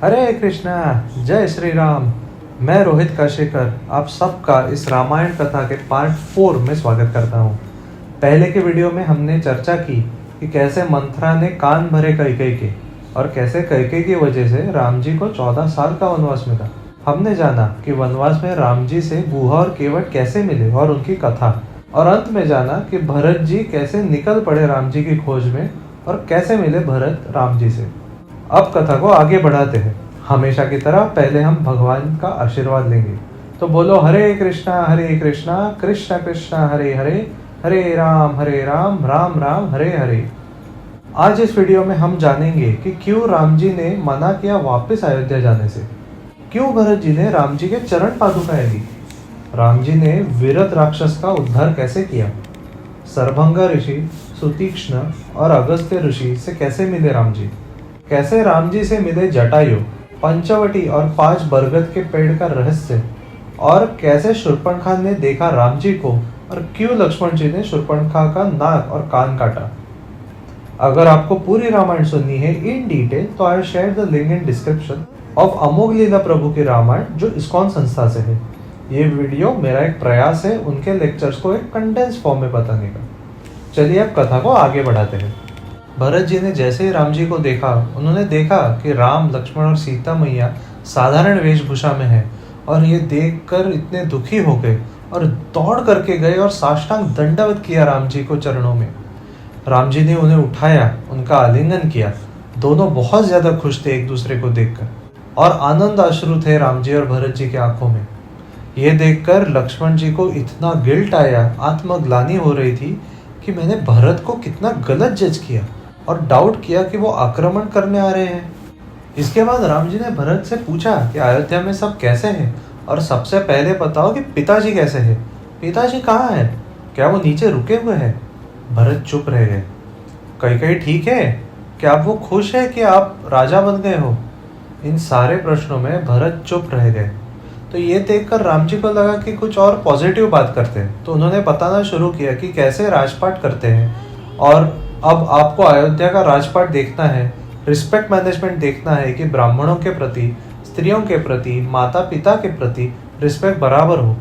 हरे कृष्णा, जय श्री राम। मैं रोहित काशीकर आप सबका इस रामायण कथा के पार्ट 4 में स्वागत करता हूँ। पहले के वीडियो में हमने चर्चा की कि कैसे मंथरा ने कान भरे कैकेयी के और कैसे कैकेयी की वजह से राम जी को 14 साल का वनवास मिला। हमने जाना कि वनवास में राम जी से गुहा और केवट कैसे मिले और उनकी कथा, और अंत में जाना कि भरत जी कैसे निकल पड़े राम जी की खोज में और कैसे मिले भरत राम जी से। अब कथा को आगे बढ़ाते हैं। हमेशा की तरह पहले हम भगवान का आशीर्वाद लेंगे। तो बोलो हरे कृष्णा कृष्णा कृष्णा हरे हरे, हरे राम राम राम हरे हरे। आज इस वीडियो में हम जानेंगे कि क्यों राम जी ने मना किया वापस अयोध्या जाने से, क्यों भरत जी ने राम जी के चरण पादुकाएं दी, राम जी ने विरत राक्षस का उद्धार कैसे किया, सरभंगा ऋषि, सुतीक्ष्ण और अगस्त्य ऋषि से कैसे मिले राम जी, कैसे राम जी से मिले जटायु, पंचवटी और 5 बरगद के पेड़ का रहस्य, और कैसे शूर्पणखा ने देखा राम जी को और क्यों लक्ष्मण जी ने शूर्पणखा का नाक और कान काटा। अगर आपको पूरी रामायण सुननी है इन डिटेल तो I share the link in description of Amogh Leela Prabhu की रामायण जो इस्कॉन संस्था से है। ये वीडियो मेरा एक प्रयास है उनके लेक्चर्स को एक कंडेंस फॉर्म में बताने का। चलिए अब कथा को आगे बढ़ाते हैं। भरत जी ने जैसे ही राम जी को देखा, उन्होंने देखा कि राम, लक्ष्मण और सीता मैया साधारण वेशभूषा में है और ये देखकर इतने दुखी हो गए और दौड़ करके गए और साष्टांग दंडवत किया राम जी को चरणों में। राम जी ने उन्हें उठाया, उनका आलिंगन किया। दोनों बहुत ज्यादा खुश थे एक दूसरे को देखकर और आनंद अश्रु थे राम जी और भरत जी की आंखों में। ये देखकर लक्ष्मण जी को इतना गिल्ट आया, आत्मग्लानि हो रही थी कि मैंने भरत को कितना गलत जज किया और डाउट किया कि वो आक्रमण करने आ रहे हैं। इसके बाद राम जी ने भरत से पूछा कि अयोध्या में सब कैसे हैं और सबसे पहले बताओ कि पिताजी कैसे हैं, पिताजी कहाँ हैं, क्या वो नीचे रुके हुए हैं। भरत चुप रह गए। कैकेयी ठीक है, क्या आप वो खुश है कि आप राजा बन गए हो। इन सारे प्रश्नों में भरत चुप रह गए। तो ये देखकर राम जी को लगा कि कुछ और पॉजिटिव बात करते हैं, तो उन्होंने बताना शुरू किया कि कैसे राजपाट करते हैं और अब आपको अयोध्या का राजपाट देखना है, रिस्पेक्ट मैनेजमेंट देखना है कि ब्राह्मणों के प्रति, स्त्रियों के प्रति, माता पिता के प्रति रिस्पेक्ट बराबर हो।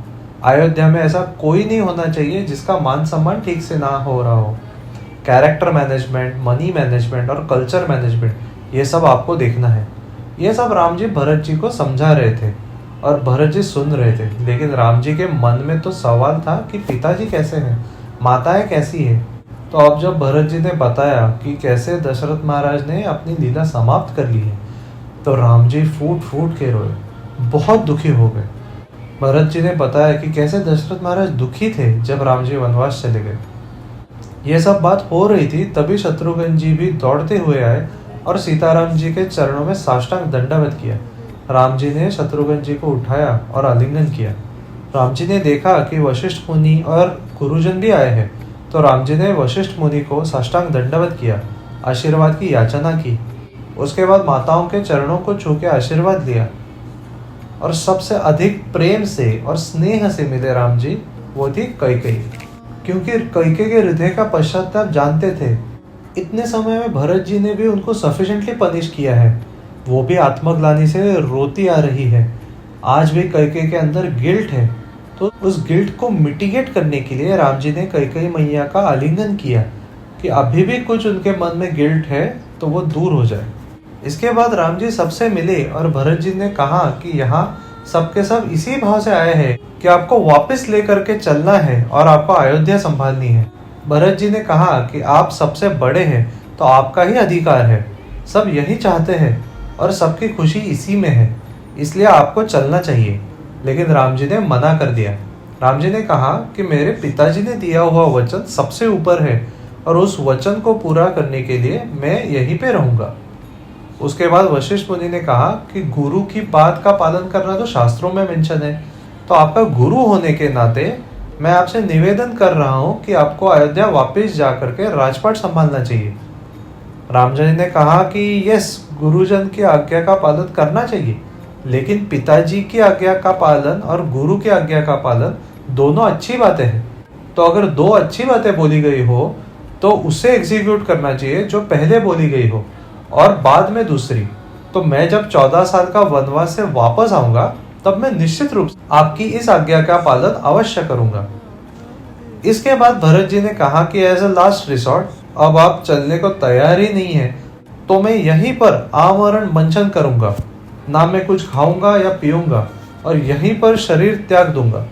अयोध्या में ऐसा कोई नहीं होना चाहिए जिसका मान सम्मान ठीक से ना हो रहा हो। कैरेक्टर मैनेजमेंट, मनी मैनेजमेंट और कल्चर मैनेजमेंट, ये सब आपको देखना है। ये सब राम जी भरत जी को समझा रहे थे और भरत जी सुन रहे थे, लेकिन राम जी के मन में तो सवाल था कि पिताजी कैसे हैं, माताएं कैसी है। तो अब जब भरत जी ने बताया कि कैसे दशरथ महाराज ने अपनी लीला समाप्त कर ली है, तो राम जी फूट फूट के रोए, बहुत दुखी हो गए। भरत जी ने बताया कि कैसे दशरथ महाराज दुखी थे जब राम जी वनवास चले गए। ये सब बात हो रही थी, तभी शत्रुघ्न जी भी दौड़ते हुए आए और सीताराम जी के चरणों में साष्टांग दंडवत किया। राम जी ने शत्रुघ्न जी को उठाया और आलिंगन किया। राम जी ने देखा कि वशिष्ठ मुनि और गुरुजन भी आए हैं, तो राम जी ने वशिष्ठ मुनि को साष्टांग दंडवत किया, आशीर्वाद की याचना की। उसके बाद माताओं के चरणों को छू के आशीर्वाद लिया और सबसे अधिक प्रेम से और स्नेह से मिले राम जी, वो थी कैकेयी। क्योंकि कैकेयी के हृदय का पश्चाताप जानते थे। इतने समय में भरत जी ने भी उनको सफिशिएंटली पनिश किया है, वो भी आत्मग्लानि से रोती आ रही है। आज भी कैकेयी के अंदर गिल्ट है, तो उस गिल्ट को मिटिगेट करने के लिए राम जी ने कैकेयी मैया का आलिंगन किया कि अभी भी कुछ उनके मन में गिल्ट है तो वो दूर हो जाए। इसके बाद राम जी सबसे मिले और भरत जी ने कहा कि यहाँ सबके सब इसी भाव से आए हैं कि आपको वापस लेकर के चलना है और आपको अयोध्या संभालनी है। भरत जी ने कहा कि आप सबसे बड़े हैं तो आपका ही अधिकार है, सब यही चाहते हैं और सबकी खुशी इसी में है, इसलिए आपको चलना चाहिए। लेकिन राम जी ने मना कर दिया। राम जी ने कहा कि मेरे पिताजी ने दिया हुआ वचन सबसे ऊपर है और उस वचन को पूरा करने के लिए मैं यहीं पे रहूंगा। उसके बाद वशिष्ठ मुनि ने कहा कि गुरु की बात का पालन करना तो शास्त्रों में मेंशन है, तो आपका गुरु होने के नाते मैं आपसे निवेदन कर रहा हूँ कि आपको अयोध्या वापस जाकर के राजपाट संभालना चाहिए। राम जी ने कहा कि यस, गुरुजन की आज्ञा का पालन करना चाहिए, लेकिन पिताजी की आज्ञा का पालन और गुरु की आज्ञा का पालन दोनों अच्छी बातें हैं। तो अगर दो अच्छी बातें बोली गई हो तो उसे एग्जीक्यूट करना चाहिए जो पहले बोली गई हो और बाद में दूसरी। तो मैं जब 14 साल का वनवास से वापस आऊंगा तब मैं निश्चित रूप से आपकी इस आज्ञा का पालन अवश्य करूंगा। इसके बाद भरत जी ने कहा कि एज अ लास्ट रिसोर्ट अब आप चलने को तैयार ही नहीं है तो मैं यहीं पर आमरण मंचन करूंगा, ना मैं कुछ खाऊंगा या पीऊंगा और यहीं पर शरीर त्याग दूंगा।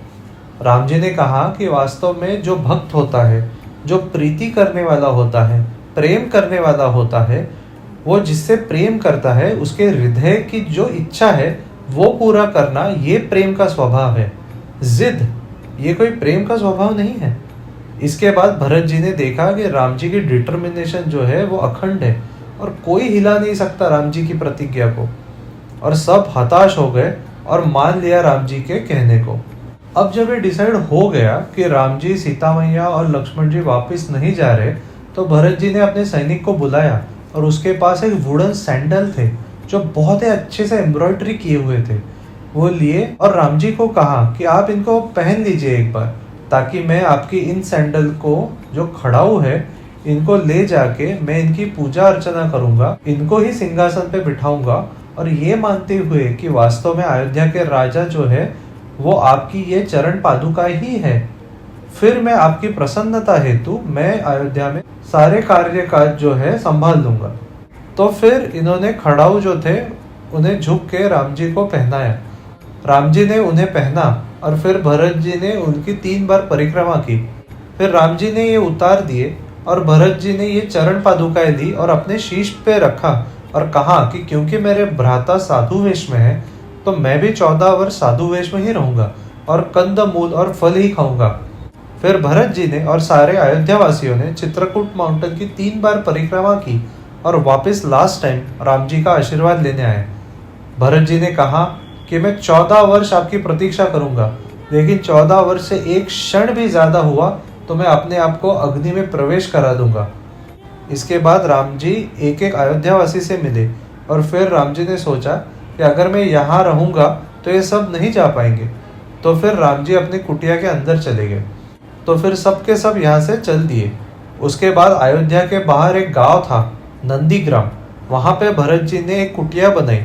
राम जी ने कहा कि वास्तव में जो भक्त होता है, जो प्रीति करने वाला होता है, प्रेम करने वाला होता है, वो जिससे प्रेम करता है उसके हृदय की जो इच्छा है वो पूरा करना ये प्रेम का स्वभाव है। जिद ये कोई प्रेम का स्वभाव नहीं है। इसके बाद भरत जी ने देखा कि राम जी की डिटर्मिनेशन जो है वो अखंड है और कोई हिला नहीं सकता राम जी की प्रतिज्ञा को, और सब हताश हो गए और मान लिया राम जी के कहने को। अब जब ये डिसाइड हो गया कि राम जी, सीता मैया और लक्ष्मण जी वापस नहीं जा रहे, तो भरत जी ने अपने सैनिक को बुलाया और उसके पास एक वुडन सैंडल थे जो बहुत ही अच्छे से एम्ब्रॉयडरी किए हुए थे, वो लिए और राम जी को कहा कि आप इनको पहन लीजिए एक बार, ताकि मैं आपकी इन सैंडल को जो खड़ाऊ है इनको ले जाके मैं इनकी पूजा अर्चना करूंगा, इनको ही सिंहासन पे बिठाऊंगा और ये मानते हुए कि वास्तव में अयोध्या के राजा जो है वो आपकी ये चरण पादुका ही है। फिर मैं आपकी प्रसन्नता हेतु मैं अयोध्या में सारे कार्य काज जो है संभाल लूंगा। तो फिर इन्होंने खड़ाऊ जो थे उन्हें झुक के राम जी को पहनाया। राम जी ने उन्हें पहना और फिर भरत जी ने उनकी 3 बार परिक्रमा की। फिर राम जी ने ये उतार दिए और भरत जी ने ये चरण पादुकाएं ली और अपने शीश पे रखा और कहा कि क्योंकि मेरे भ्राता साधु वेश में है तो मैं भी 14 वर्ष साधु वेश में ही रहूंगा और कंद मूल और फल ही खाऊंगा। फिर भरत जी ने और सारे अयोध्या वासियों ने चित्रकूट माउंटेन की 3 बार परिक्रमा की और वापस लास्ट टाइम राम जी का आशीर्वाद लेने आए। भरत जी ने कहा कि मैं 14 वर्ष आपकी प्रतीक्षा करूंगा, लेकिन 14 वर्ष से एक क्षण भी ज्यादा हुआ तो मैं अपने आप को अग्नि में प्रवेश करा दूंगा। इसके बाद राम जी एक एक अयोध्यावासी से मिले और फिर राम जी ने सोचा कि अगर मैं यहाँ रहूंगा तो ये सब नहीं जा पाएंगे, तो फिर राम जी अपनी कुटिया के अंदर चले गए। तो फिर सब के सब यहाँ से चल दिए। उसके बाद अयोध्या के बाहर एक गांव था, नंदीग्राम, वहां पे भरत जी ने एक कुटिया बनाई,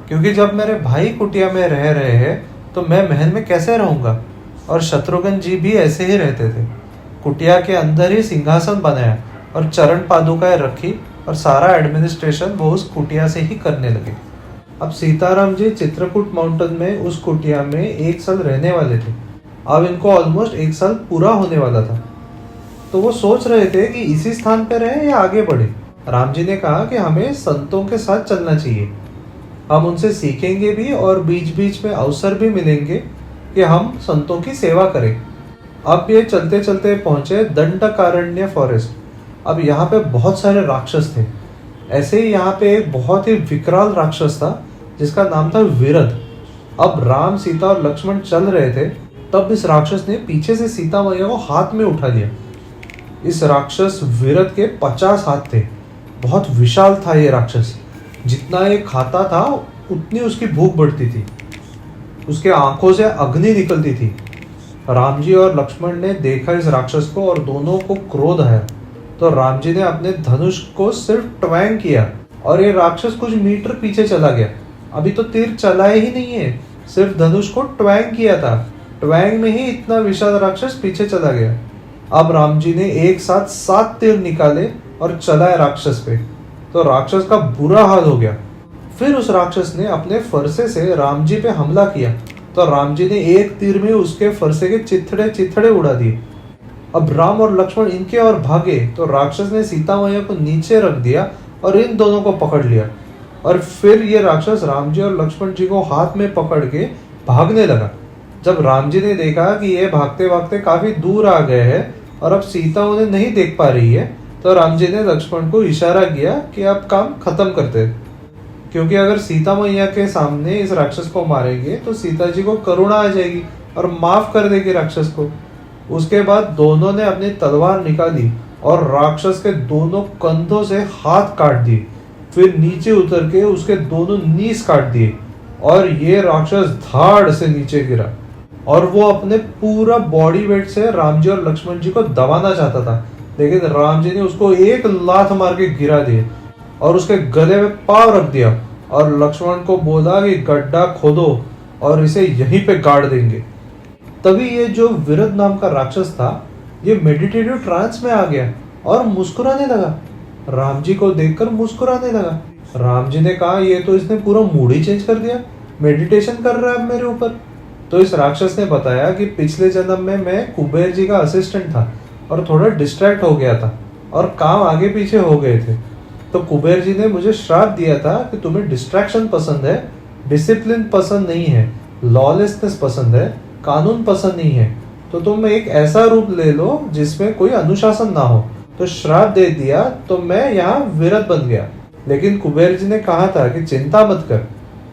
क्योंकि जब मेरे भाई कुटिया में रह रहे हैं तो मैं महल में कैसे रहूंगा, और शत्रुघ्न जी भी ऐसे ही रहते थे। कुटिया के अंदर ही सिंहासन बनाया और चरण पादुकाएं रखी और सारा एडमिनिस्ट्रेशन वो उस कुटिया से ही करने लगे। अब सीताराम जी चित्रकूट माउंटेन में उस कुटिया में 1 साल रहने वाले थे। अब इनको ऑलमोस्ट 1 साल पूरा होने वाला था, तो वो सोच रहे थे कि इसी स्थान पर रहे या आगे बढ़े। राम जी ने कहा कि हमें संतों के साथ चलना चाहिए, हम उनसे सीखेंगे भी और बीच बीच में अवसर भी मिलेंगे कि हम संतों की सेवा करें। अब ये चलते चलते पहुंचे दंडकारण्य फॉरेस्ट। अब यहाँ पे बहुत सारे राक्षस थे। ऐसे ही यहाँ पे एक बहुत ही विकराल राक्षस था जिसका नाम था विरध। अब राम, सीता और लक्ष्मण चल रहे थे, तब इस राक्षस ने पीछे से सीता मैया को हाथ में उठा लिया। इस राक्षस विरध के 50 हाथ थे। बहुत विशाल था ये राक्षस। जितना ये खाता था उतनी उसकी भूख बढ़ती थी। उसके आंखों से अग्नि निकलती थी। राम जी और लक्ष्मण ने देखा इस राक्षस को और दोनों को क्रोध आया, तो राम जी ने अपने धनुष को सिर्फ ट्वैंग किया और ये राक्षस कुछ मीटर पीछे चला गया। अभी तो तीर चलाए ही नहीं है, सिर्फ धनुष को ट्वैंग किया था। ट्वैंग में ही इतना विशाल राक्षस पीछे चला गया। अब राम जी ने एक साथ 7 तीर निकाले और चलाए राक्षस पे, तो राक्षस का बुरा हाल हो गया। फिर उस राक्षस ने अपने फरसे से राम जी पे हमला किया, तो राम जी ने एक तीर में उसके फरसे के चिथड़े चिथड़े उड़ा दिए। अब राम और लक्ष्मण इनके और भागे, तो राक्षस ने सीता मैया को नीचे रख दिया और इन दोनों को पकड़ लिया। और फिर ये राक्षस राम जी और लक्ष्मण जी को हाथ में पकड़ के भागने लगा। जब राम जी ने देखा कि ये भागते भागते काफी दूर आ गए हैं और अब सीता उन्हें नहीं देख पा रही है, तो राम जी ने लक्ष्मण को इशारा किया कि अब काम खत्म करते हैं, क्योंकि अगर सीता मैया के सामने इस राक्षस को मारेंगे तो सीता जी को करुणा आ जाएगी और माफ कर देगी राक्षस को। उसके बाद दोनों ने अपनी तलवार निकाली और राक्षस के दोनों कंधों से हाथ काट दिए, फिर नीचे उतर के उसके दोनों नीस काट दिए और ये राक्षस धाड़ से नीचे गिरा। और वो अपने पूरा बॉडी वेट से राम जी और लक्ष्मण जी को दबाना चाहता था, लेकिन राम जी ने उसको एक लात मार के गिरा दिए और उसके गले में पांव रख दिया और लक्ष्मण को बोला कि गड्ढा खोदो और इसे यहीं पे गाड़ देंगे। तभी ये जो विरध नाम का राक्षस था, ये मेडिटेटिव ट्रांस में आ गया और मुस्कुराने लगा। राम जी को देखकर मुस्कुराने लगा। राम जी ने कहा, ये तो इसने पूरा मूड ही चेंज कर दिया, मेडिटेशन कर रहा है अब मेरे ऊपर। तो इस राक्षस ने बताया कि पिछले जन्म में मैं कुबेर जी का असिस्टेंट था और थोड़ा डिस्ट्रैक्ट हो गया था और काम आगे पीछे हो गए थे। तो कुबेर जी ने मुझे श्राप दिया था कि तुम्हें डिस्ट्रैक्शन पसंद है, डिसिप्लिन पसंद नहीं है, लॉलेसनेस पसंद है, कानून पसंद नहीं है, तो तुम एक ऐसा रूप ले लो जिसमें कोई अनुशासन ना हो। तो श्राप दे दिया, तो मैं यहाँ विरत बन गया। लेकिन कुबेर जी ने कहा था कि चिंता मत कर,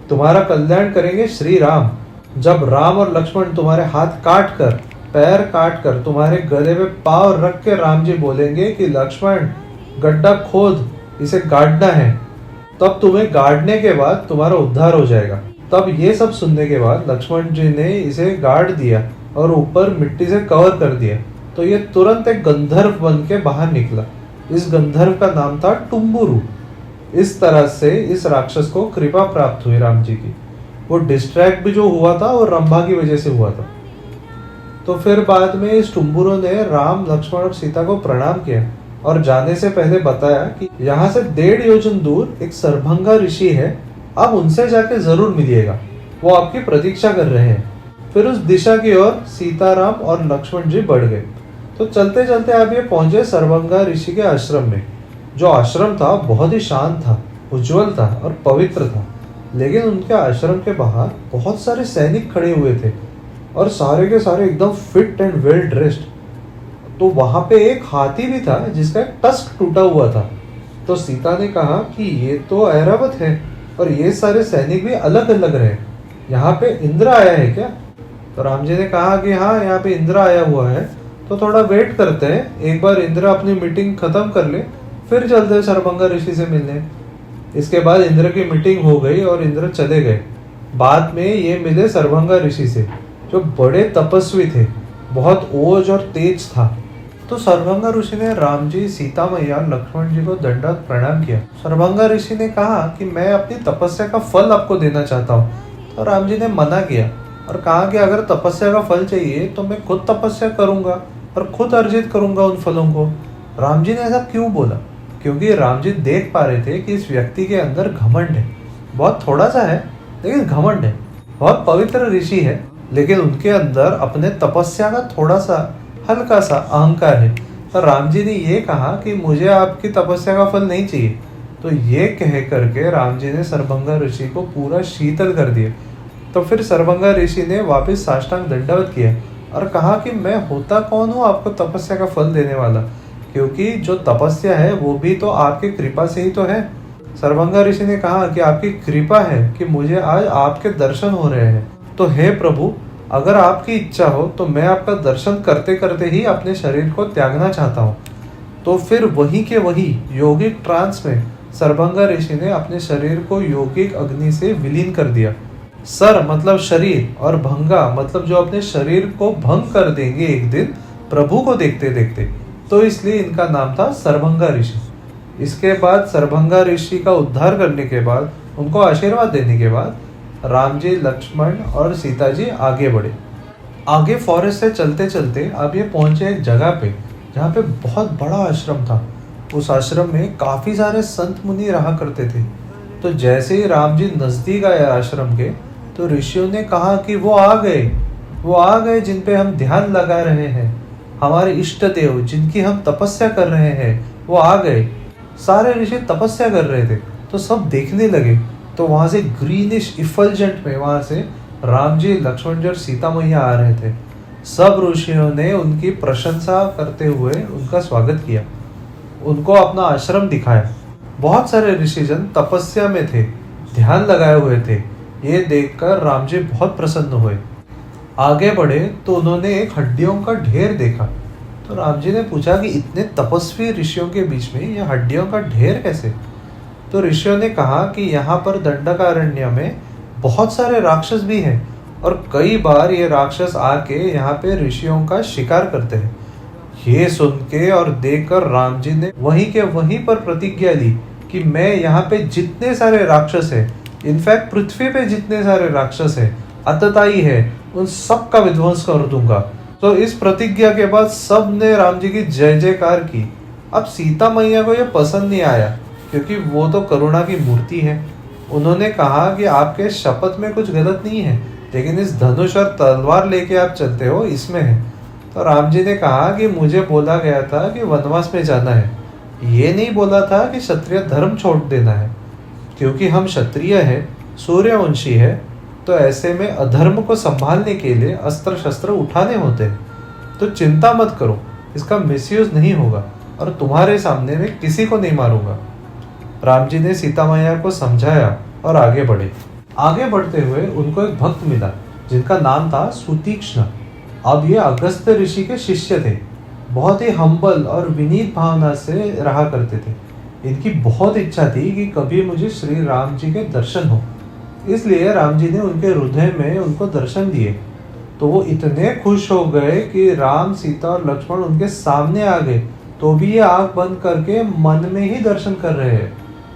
तुम्हारा कल्याण करेंगे श्री राम। जब राम और लक्ष्मण तुम्हारे हाथ काट कर, पैर काट कर तुम्हारे गले में पांव रख के राम जी बोलेंगे कि लक्ष्मण गड्ढा खोद, इसे गाड़ना है, तब तुम्हें गाड़ने के बाद तुम्हारा उद्धार हो जाएगा। तब ये सब सुनने के बाद लक्ष्मण जी ने इसे गाड़ दिया और ऊपर मिट्टी से कवर कर दिया। तो ये तुरंत एक गंधर्व बन के बाहर निकला। इस गंधर्व का नाम था टुम्बुरु। इस तरह से इस राक्षस को कृपा प्राप्त हुई राम जी की। वो डिस्ट्रैक्ट भी जो हुआ था वो रंभा की वजह से हुआ था। तो फिर बाद में इस टुम्बुरु ने राम, लक्ष्मण और सीता को प्रणाम किया और जाने से पहले बताया कि यहाँ से 1.5 योजन दूर एक सरभंगा ऋषि है, आप उनसे जाके जरूर मिलिएगा, वो आपकी प्रतीक्षा कर रहे हैं। फिर उस दिशा की ओर सीताराम और लक्ष्मण जी बढ़ गए। तो चलते चलते आप ये पहुंचे सरभंगा ऋषि के आश्रम में। जो आश्रम था बहुत ही शांत था, उज्जवल था और पवित्र था। लेकिन उनके आश्रम के बाहर बहुत सारे सैनिक खड़े हुए थे और सारे के सारे एकदम फिट एंड वेल ड्रेस्ड। तो वहां पे एक हाथी भी था जिसका एक टस्क टूटा हुआ था। तो सीता ने कहा कि ये तो ऐरावत है और ये सारे सैनिक भी अलग अलग रहे, यहाँ पे इंद्र आया है क्या? तो राम जी ने कहा कि हाँ, यहाँ पे इंद्र आया हुआ है, तो थोड़ा वेट करते हैं, एक बार इंद्र अपनी मीटिंग खत्म कर ले, फिर चलते हैं सरभंगा ऋषि से मिलने। इसके बाद इंद्र की मीटिंग हो गई और इंद्र चले गए। बाद में ये मिले सरभंगा ऋषि से, जो बड़े तपस्वी थे, बहुत ओज और तेज था। तो सरभंगा ऋषि ने राम जी, सीता मैया, लक्ष्मण जी को दंडवत प्रणाम किया। सरभंगा ऋषि ने कहा कि मैं अपनी तपस्या का फल आपको देना चाहता हूँ। तो राम जी ने मना किया और कहा कि अगर तपस्या का फल चाहिए तो मैं खुद तपस्या करूंगा और खुद अर्जित करूंगा उन फलों को। राम जी ने ऐसा क्यों बोला? क्योंकि राम जी देख पा रहे थे कि इस व्यक्ति के अंदर घमंड है, बहुत थोड़ा सा है लेकिन घमंड है। बहुत पवित्र ऋषि है लेकिन उनके अंदर अपने तपस्या का थोड़ा सा हल्का सा अहंकार है। तो राम जी ने ये कहा कि मुझे आपकी तपस्या का फल नहीं चाहिए। तो ये कह करके राम जी ने सरभंगा ऋषि को पूरा शीतल कर दिया। तो फिर सरभंगा ऋषि ने वापस साष्टांग दंडवत किया और कहा कि मैं होता कौन हूँ आपको तपस्या का फल देने वाला, क्योंकि जो तपस्या है वो भी तो आपकी कृपा से ही तो है। सरभंगा ऋषि ने कहा कि आपकी कृपा है कि मुझे आज आपके दर्शन हो रहे हैं। तो हे प्रभु, अगर आपकी इच्छा हो तो मैं आपका दर्शन करते करते ही अपने शरीर को त्यागना चाहता हूँ। तो फिर वही के वही योगिक ट्रांस में सरभंगा ऋषि ने अपने शरीर को योगिक अग्नि से विलीन कर दिया। सर मतलब शरीर और भंगा मतलब जो अपने शरीर को भंग कर देंगे एक दिन प्रभु को देखते देखते, तो इसलिए इनका नाम था सरभंगा ऋषि। इसके बाद सरभंगा ऋषि का उद्धार करने के बाद, उनको आशीर्वाद देने के बाद राम जी, लक्ष्मण और सीता जी आगे बढ़े। आगे फॉरेस्ट से चलते चलते अब ये पहुंचे एक जगह पे जहाँ पे बहुत बड़ा आश्रम था। उस आश्रम में काफी सारे संत मुनि रहा करते थे। तो जैसे ही राम जी नजदीक आए आश्रम के, तो ऋषियों ने कहा कि वो आ गए जिन पे हम ध्यान लगा रहे हैं, हमारे इष्ट देव जिनकी हम तपस्या कर रहे हैं, वो आ गए। सारे ऋषि तपस्या कर रहे थे तो सब देखने लगे। तो वहां से ग्रीनिश इफल्जेंट में वहां से राम जी, लक्ष्मण जी और सीता मैया आ रहे थे। सब ऋषियों ने उनकी प्रशंसा करते हुए उनका स्वागत किया, उनको अपना आश्रम दिखाया। बहुत सारे ऋषिजन तपस्या में थे, ध्यान लगाए हुए थे। ये देखकर राम जी बहुत प्रसन्न हुए। आगे बढ़े तो उन्होंने एक हड्डियों का ढेर देखा। तो राम जी ने पूछा कि इतने तपस्वी ऋषियों के बीच में यह हड्डियों का ढेर कैसे? तो ऋषियों ने कहा कि यहाँ पर दंडकारण्य में बहुत सारे राक्षस भी हैं और कई बार ये राक्षस आके यहाँ पे ऋषियों का शिकार करते हैं। ये सुन के और देखकर राम जी ने वहीं के वहीं पर प्रतिज्ञा ली कि मैं यहाँ पे जितने सारे राक्षस हैं इनफैक्ट पृथ्वी पे जितने सारे राक्षस हैं, अतताई है, उन सब का विध्वंस कर दूंगा। तो इस प्रतिज्ञा के बाद सब ने राम जी की जय जयकार की। अब सीता मैया को यह पसंद नहीं आया, क्योंकि वो तो करुणा की मूर्ति है। उन्होंने कहा कि आपके शपथ में कुछ गलत नहीं है, लेकिन इस धनुष और तलवार लेके आप चलते हो, इसमें है। तो राम जी ने कहा कि मुझे बोला गया था कि वनवास में जाना है, ये नहीं बोला था कि क्षत्रिय धर्म छोड़ देना है। क्योंकि हम क्षत्रिय हैं, सूर्यवंशी है, तो ऐसे में अधर्म को संभालने के लिए अस्त्र शस्त्र उठाने होते हैं। तो चिंता मत करो, इसका मिसयूज नहीं होगा और तुम्हारे सामने मैं किसी को नहीं मारूंगा। राम जी ने सीता मैया को समझाया और आगे बढ़े। आगे बढ़ते हुए उनको एक भक्त मिला जिनका नाम था सुतीक्ष्ण। अब ये अगस्त्य ऋषि के शिष्य थे। बहुत ही हम्बल और विनीत भावना से रहा करते थे। इनकी बहुत इच्छा थी कि कभी मुझे श्री राम जी के दर्शन हो, इसलिए राम जी ने उनके हृदय में उनको दर्शन दिए। तो वो इतने खुश हो गए कि राम, सीता और लक्ष्मण उनके सामने आ गए, तो भी ये आंख बंद करके मन में ही दर्शन कर रहे हैं।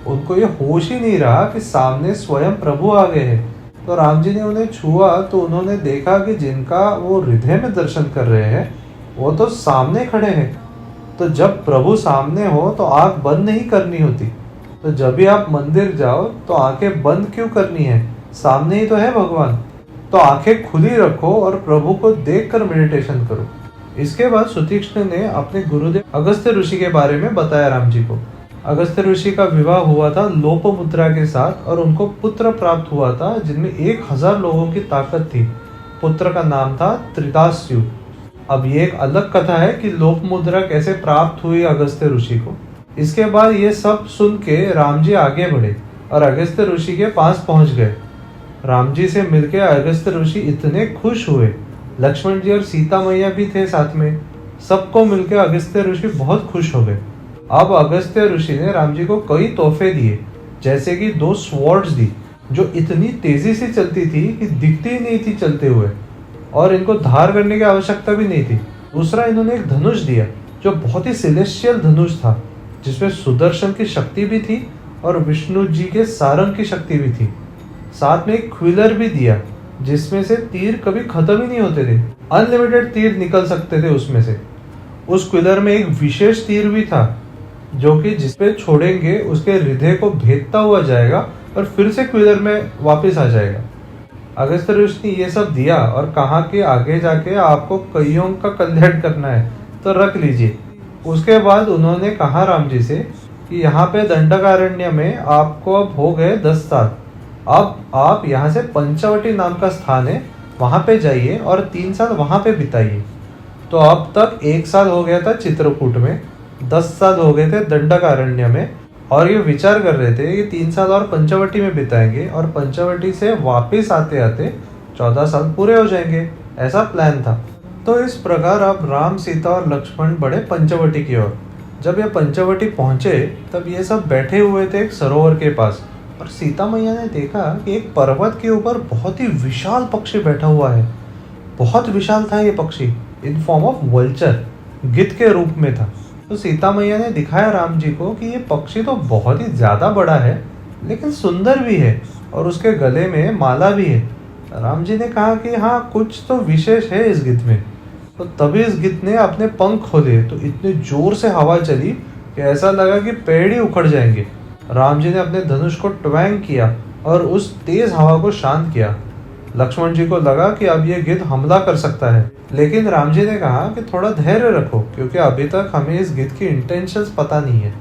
उनको ये होश ही नहीं रहा कि सामने स्वयं प्रभु आ गए हैं। तो राम जी ने उन्हें छुआ तो उन्होंने देखा कि जिनका वो हृदय में दर्शन कर रहे हैं वो तो सामने खड़े हैं। तो जब प्रभु सामने हो तो आंख बंद नहीं करनी होती। तो जब भी आप मंदिर जाओ तो आंखें बंद क्यों करनी है, सामने ही तो है भगवान। तो आंखें खुली रखो और प्रभु को देखकर मेडिटेशन करो। इसके बाद सुतीक्ष्ण ने अपने गुरुदेव अगस्त्य ऋषि के बारे में बताया राम जी को। अगस्त्य ऋषि का विवाह हुआ था लोपमुद्रा के साथ और उनको पुत्र प्राप्त हुआ था जिनमें 1000 लोगों की ताकत थी। पुत्र का नाम था त्रितास्यु। अब ये एक अलग कथा है कि लोपमुद्रा कैसे प्राप्त हुई अगस्त्य ऋषि को। इसके बाद ये सब सुन के राम जी आगे बढ़े और अगस्त्य ऋषि के पास पहुंच गए। राम जी से मिलकर अगस्त्य ऋषि इतने खुश हुए। लक्ष्मण जी और सीता मैया भी थे साथ में। सबको मिलकर अगस्त्य ऋषि बहुत खुश हो गए। अब अगस्त्य ऋषि ने राम जी को कई तोहफे दिए, जैसे कि 2 स्वॉर्ड्स दी जो इतनी तेजी से चलती थी कि दिखती ही नहीं थी चलते हुए, और इनको धार करने की आवश्यकता भी नहीं थी। दूसरा, इन्होंने एक धनुष दिया जो बहुत ही सेलेस्टियल धनुष था, जिसमें सुदर्शन की शक्ति भी थी और विष्णु जी के सारंग की शक्ति भी थी। साथ में एक क्विलर भी दिया जिसमें से तीर कभी खत्म ही नहीं होते थे। अनलिमिटेड तीर निकल सकते थे उसमें से। उस क्विलर में एक विशेष तीर भी था जो कि जिसपे छोड़ेंगे उसके हृदय को भेदता हुआ जाएगा और फिर से क्विलर में वापस आ जाएगा। अगस्त्य ऋषि ने ये सब दिया और कहा कि आगे जाके आपको कईयों का कल्याण करना है तो रख लीजिए। उसके बाद उन्होंने कहा राम जी से कि यहाँ पे दंडकारण्य में आपको अब हो गए 10 साल। अब आप यहाँ से पंचवटी नाम का स्थान है, वहाँ पे जाइए और 3 साल वहाँ पे बिताइए। तो अब तक 1 साल हो गया था चित्रकूट में, 10 साल हो गए थे दंडकारण्य में, और ये विचार कर रहे थे कि 3 साल और पंचवटी में बिताएंगे और पंचवटी से वापस आते आते 14 साल पूरे हो जाएंगे। ऐसा प्लान था। तो इस प्रकार अब राम, सीता और लक्ष्मण बढ़े पंचवटी की ओर। जब ये पंचवटी पहुंचे तब ये सब बैठे हुए थे एक सरोवर के पास, और सीता मैया ने देखा कि एक पर्वत के ऊपर बहुत ही विशाल पक्षी बैठा हुआ है। बहुत विशाल था ये पक्षी, इन फॉर्म ऑफ वल्चर, गिद्ध के रूप में था। तो सीता मैया ने दिखाया राम जी को कि ये पक्षी तो बहुत ही ज्यादा बड़ा है, लेकिन सुंदर भी है और उसके गले में माला भी है। राम जी ने कहा कि हाँ, कुछ तो विशेष है इस गिद्ध में। तो तभी इस गिद्ध ने अपने पंख खोले तो इतने जोर से हवा चली कि ऐसा लगा कि पेड़ ही उखड़ जाएंगे। राम जी ने अपने धनुष को ट्वैंग किया और उस तेज हवा को शांत किया। लक्ष्मण जी को लगा कि अब ये गिद्ध हमला कर सकता है, लेकिन राम जी ने कहा कि थोड़ा धैर्य रखो, क्योंकि अभी तक हमें इस गिद्ध की इंटेंशंस पता नहीं है।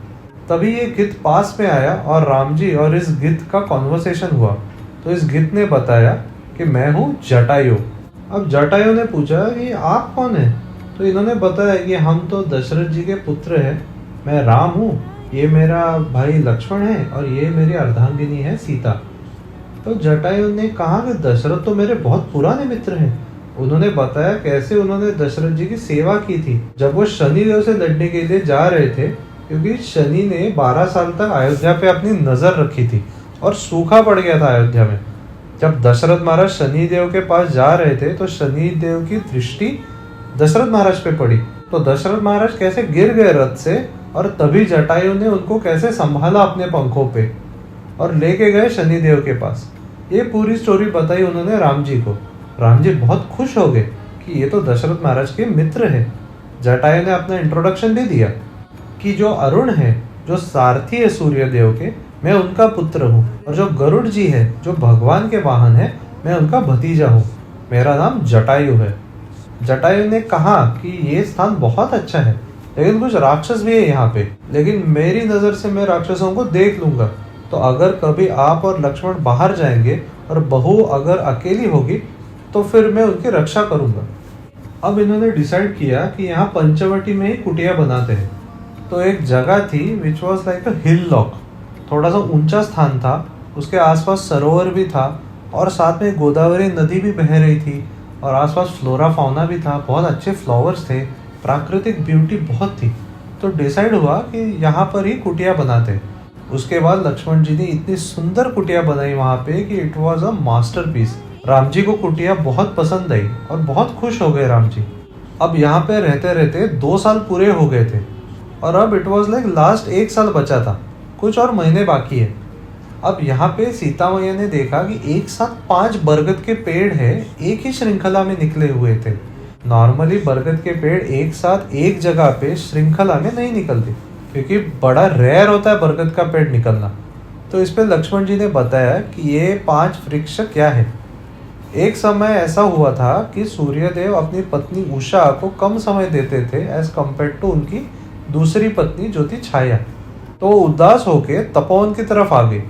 तभी ये गिद्ध पास में आया और राम जी और इस गिद्ध का कॉन्वर्सेशन हुआ। तो इस गिद्ध ने बताया कि मैं हूँ जटायु। अब जटायु ने पूछा कि आप कौन हैं? तो इन्होंने बताया कि हम तो दशरथ जी के पुत्र हैं, मैं राम हूँ, ये मेरा भाई लक्ष्मण है और ये मेरी अर्धांगिनी है सीता। तो जटायु ने कहा कि दशरथ तो मेरे बहुत पुराने मित्र हैं। उन्होंने बताया कैसे उन्होंने दशरथ जी की सेवा की थी जब वो शनिदेव से लड़ने के लिए जा रहे थे, क्योंकि शनि ने 12 साल तक अयोध्या पे अपनी नजर रखी थी और सूखा पड़ गया था अयोध्या में। जब दशरथ महाराज शनिदेव के पास जा रहे थे तो शनिदेव की दृष्टि दशरथ महाराज पे पड़ी। तो दशरथ महाराज कैसे गिर गए रथ से, और तभी जटायु ने उनको कैसे संभाला अपने पंखों पे। और लेके गए शनिदेव के पास। ये पूरी स्टोरी बताई उन्होंने राम जी को। राम जी बहुत खुश हो गए कि ये तो दशरथ महाराज के मित्र हैं। जटायु ने अपना इंट्रोडक्शन भी दिया कि जो अरुण है, जो सारथी है सूर्यदेव के, मैं उनका पुत्र हूँ, और जो गरुड़ जी है, जो भगवान के वाहन है, मैं उनका भतीजा हूँ। मेरा नाम जटायु है। जटायु ने कहा कि ये स्थान बहुत अच्छा है, लेकिन कुछ राक्षस भी है यहाँ पे, लेकिन मेरी नज़र से मैं राक्षसों को देख लूंगा। तो अगर कभी आप और लक्ष्मण बाहर जाएंगे और बहू अगर अकेली होगी तो फिर मैं उनकी रक्षा करूंगा। अब इन्होंने डिसाइड किया कि यहाँ पंचवटी में ही कुटिया बनाते हैं। तो एक जगह थी which was like a hill lock, थोड़ा सा ऊंचा स्थान था, उसके आसपास सरोवर भी था और साथ में गोदावरी नदी भी बह रही थी और आसपास फ्लोरा फाउना भी था, बहुत अच्छे फ्लावर्स थे, प्राकृतिक ब्यूटी बहुत थी। तो डिसाइड हुआ कि यहाँ पर ही कुटिया बनाते हैं। उसके बाद लक्ष्मण जी ने इतनी सुंदर कुटिया बनाई वहाँ पे कि it was a masterpiece. Ram ji को कुटिया बहुत पसंद आई और बहुत खुश हो गए राम जी। अब यहाँ पे रहते रहते 2 साल पूरे हो गए थे और अब इट वॉज लाइक लास्ट 1 साल बचा था, कुछ और महीने बाकी है। अब यहाँ पे सीता मैया ने देखा कि एक साथ 5 बरगद के पेड़ है, एक ही श्रृंखला में निकले हुए थे। नॉर्मली बरगद के पेड़ एक साथ एक जगह पे श्रृंखला में नहीं निकलते, क्योंकि बड़ा रेयर होता है बरगद का पेड़ निकलना। तो इस पे लक्ष्मण जी ने बताया कि ये 5 वृक्ष क्या है। एक समय ऐसा हुआ था कि सूर्यदेव अपनी पत्नी उषा को कम समय देते थे एज कम्पेयर टू उनकी दूसरी पत्नी जो थी छाया। तो वो उदास होके तपोवन की तरफ आ गए।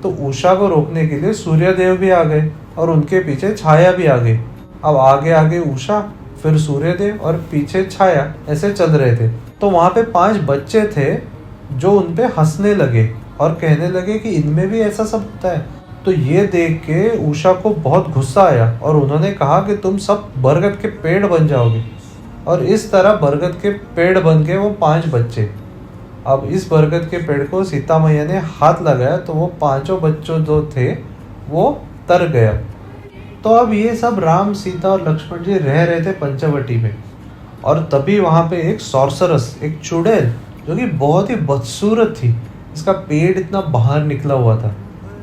तो उषा को रोकने के लिए सूर्यदेव भी आ गए और उनके पीछे छाया भी आ गई। अब आगे आगे उषा, फिर सूर्यदेव और पीछे छाया, ऐसे चल रहे थे। तो वहां पे 5 बच्चे थे जो उनपे हंसने लगे और कहने लगे कि इनमें भी ऐसा सब होता है। तो ये देख के उषा को बहुत गुस्सा आया और उन्होंने कहा कि तुम सब बरगद के पेड़ बन जाओगे। और इस तरह बरगद के पेड़ बन गए वो 5 बच्चे। अब इस बरगद के पेड़ को सीता मैया ने हाथ लगाया तो वो 5 बच्चों जो थे वो तर गया। तो अब ये सब राम, सीता और लक्ष्मण जी रह रहे थे पंचवटी में। और तभी वहाँ पे एक सॉर्सरस, एक चुड़ैल, जो कि बहुत ही बदसूरत थी, इसका पेट इतना बाहर निकला हुआ था,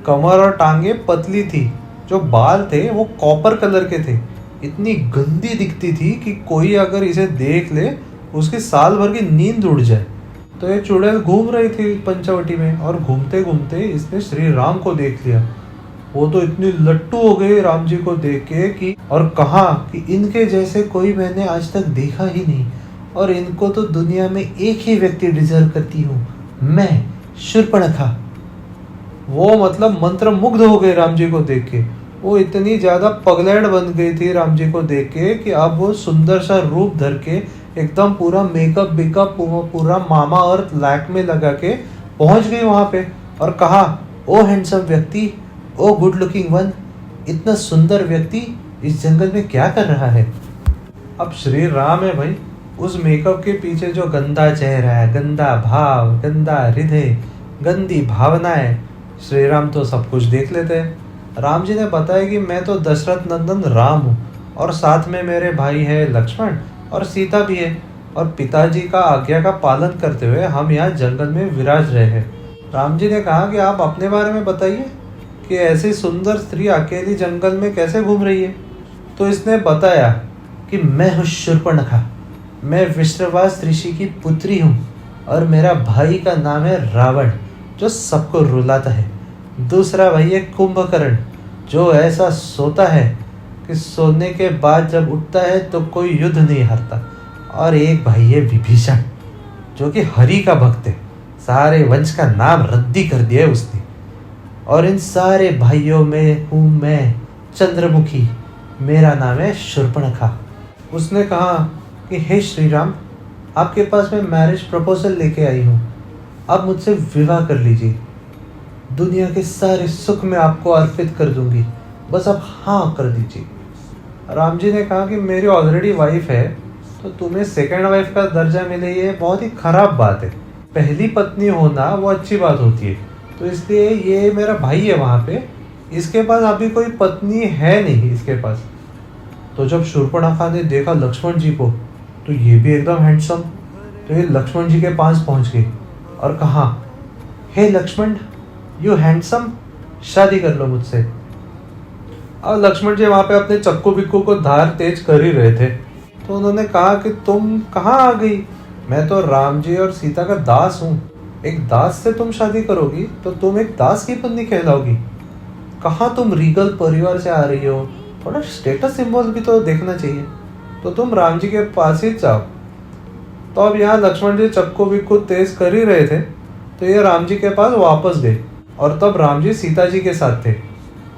कमर और टांगे पतली थी, जो बाल थे वो कॉपर कलर के थे, इतनी गंदी दिखती थी कि कोई अगर इसे देख ले उसकी साल भर की नींद उड़ जाए। तो ये चुड़ैल घूम रही थी पंचवटी में और घूमते घूमते इसने श्री राम को देख लिया। वो तो इतनी लट्टू हो गई राम जी को देख के कि, और कहा कि इनके जैसे कोई मैंने आज तक देखा ही नहीं और इनको तो दुनिया में एक ही व्यक्ति डिजर्व करती हूँ, मैं शूर्पणखा। वो मतलब मंत्र मुग्ध हो गए राम जी को देख के। वो इतनी ज्यादा पगलैड बन गई थी राम जी को देख के कि अब वो सुंदर सा रूप धर के एकदम पूरा मेकअप बिकअप पूरा मामा अर्थ लैक में लगा के पहुंच गई वहां पे और कहा, ओ हैंडसम व्यक्ति, ओ गुड लुकिंग वन, इतना सुंदर व्यक्ति इस जंगल में क्या कर रहा है। अब श्री राम है भाई, उस मेकअप के पीछे जो गंदा चेहरा है, गंदा भाव, गंदा हृदय, गंदी भावनाएं, श्री राम तो सब कुछ देख लेते हैं। राम जी ने बताया कि मैं तो दशरथ नंदन राम हूँ और साथ में मेरे भाई है लक्ष्मण और सीता भी है, और पिताजी का आज्ञा का पालन करते हुए हम यहाँ जंगल में विराज रहे हैं। राम जी ने कहा कि आप अपने बारे में बताइए कि ऐसी सुंदर स्त्री अकेली जंगल में कैसे घूम रही है। तो इसने बताया कि मैं हूँ शूर्पणखा, मैं विश्रवास ऋषि की पुत्री हूँ और मेरा भाई का नाम है रावण, जो सबको रुलाता है। दूसरा भाई है कुंभकर्ण, जो ऐसा सोता है कि सोने के बाद जब उठता है तो कोई युद्ध नहीं हारता। और एक भाई है विभीषण, जो कि हरि का भक्त है, सारे वंश का नाम रद्दी कर दिया है उसने। और इन सारे भाइयों में हूँ मैं चंद्रमुखी, मेरा नाम है शूर्पणखा। उसने कहा कि हे श्री राम, आपके पास मैं मैरिज प्रपोजल लेके आई हूँ, आप मुझसे विवाह कर लीजिए, दुनिया के सारे सुख मैं आपको अर्पित कर दूंगी, बस आप हाँ कर दीजिए। राम जी ने कहा कि मेरी ऑलरेडी वाइफ है, तो तुम्हें सेकंड वाइफ का दर्जा मिले ये बहुत ही खराब बात है। पहली पत्नी होना वो अच्छी बात होती है, तो इसलिए ये मेरा भाई है वहाँ पे, इसके पास अभी कोई पत्नी है नहीं इसके पास। तो जब शूर्पणखा ने देखा लक्ष्मण जी को, तो ये भी एकदम हैंडसम, तो ये लक्ष्मण जी के पास पहुँच गई और कहा, हे लक्ष्मण, यू हैंडसम, शादी कर लो मुझसे। अब लक्ष्मण जी वहां पे अपने चक्कू बिक्कू को धार तेज कर ही रहे थे, तो उन्होंने कहा कि तुम कहाँ आ गई? मैं तो राम जी और सीता का दास हूँ। एक दास से तुम शादी करोगी तो तुम एक दास की पत्नी कहलाओगी। कहाँ तुम रीगल परिवार से आ रही हो? थोड़ा स्टेटस सिंबल भी तो देखना चाहिए। तो तुम राम जी के पास ही जाओ। तो अब यहाँ लक्ष्मण जी चक्कू बिक्कू तेज कर ही रहे थे, तो ये राम जी के पास वापस गए, और तब राम जी सीता जी के साथ थे।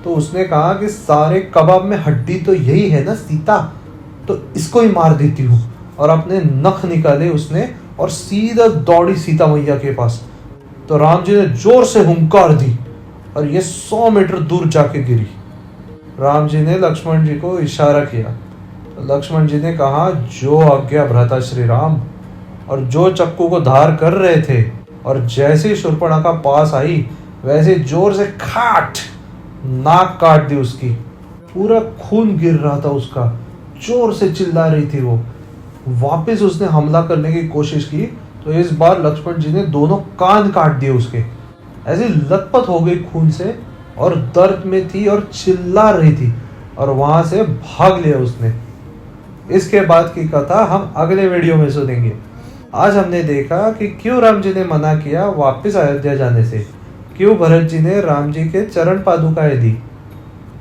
तो उसने कहा कि सारे कबाब में हड्डी तो यही है ना सीता, तो इसको ही मार देती हूँ। और अपने नख निकाले उसने और सीधा दौड़ी सीता मैया के पास। तो राम जी ने जोर से हुंकार दी और ये 100 मीटर दूर जाके गिरी। राम जी ने लक्ष्मण जी को इशारा किया, तो लक्ष्मण जी ने कहा, जो आज्ञा भ्राता श्री राम। और जो चक्कू को धार कर रहे थे, और जैसे ही शूर्पणखा पास आई वैसे जोर से खाट नाक काट दी उसकी। पूरा खून गिर रहा था उसका, जोर से चिल्ला रही थी वो। वापस उसने हमला करने की कोशिश की, तो इस बार लक्ष्मण जी ने दोनों कान काट दिए उसके। ऐसी लथपथ हो गई खून से और दर्द में थी और चिल्ला रही थी, और वहां से भाग लिया उसने। इसके बाद की कथा हम अगले वीडियो में सुनेंगे। आज हमने देखा कि क्यों राम जी ने मना किया वापस अयोध्या जाने से, क्यों भरत जी ने राम जी के चरण पादुकाएं दी,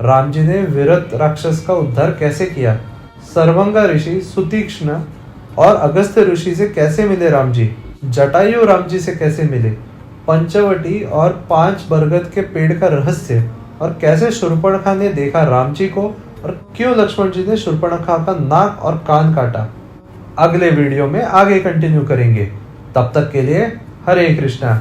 राम जी ने विरत राक्षस का उद्धार कैसे किया, सर्वंगा ऋषि, सुतीक्ष्ण और अगस्त्य ऋषि से कैसे मिले राम जी, जटायु राम जी से कैसे मिले, पंचवटी और 5 बरगद के पेड़ का रहस्य, और कैसे शूर्पणखा ने देखा राम जी को, और क्यों लक्ष्मण जी ने शूर्पणखा का नाक और कान काटा। अगले वीडियो में आगे कंटिन्यू करेंगे। तब तक के लिए हरे कृष्णा।